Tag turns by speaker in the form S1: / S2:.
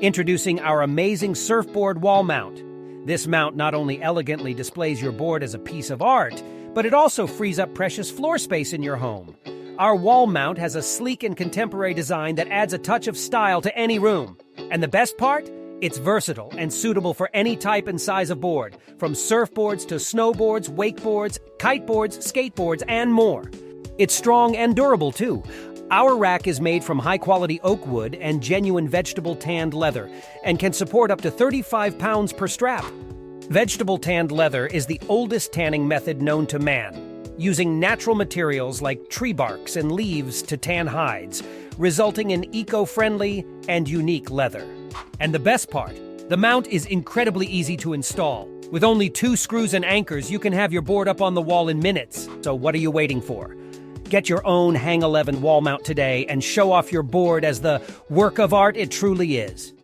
S1: Introducing our amazing surfboard wall mount. This mount not only elegantly displays your board as a piece of art, but it also frees up precious floor space in your home. Our wall mount has a sleek and contemporary design that adds a touch of style to any room. And the best part? It's versatile and suitable for any type and size of board, from surfboards to snowboards, wakeboards, kiteboards, skateboards, and more. It's strong and durable, too. Our rack is made from high-quality oak wood and genuine vegetable tanned leather and can support up to 35 pounds per strap. Vegetable tanned leather is the oldest tanning method known to man, using natural materials like tree barks and leaves to tan hides, resulting in eco-friendly and unique leather. And the best part, the mount is incredibly easy to install. With only 2 screws and anchors, you can have your board up on the wall in minutes. So what are you waiting for? Get your own Hang 11 wall mount today and show off your board as the work of art it truly is.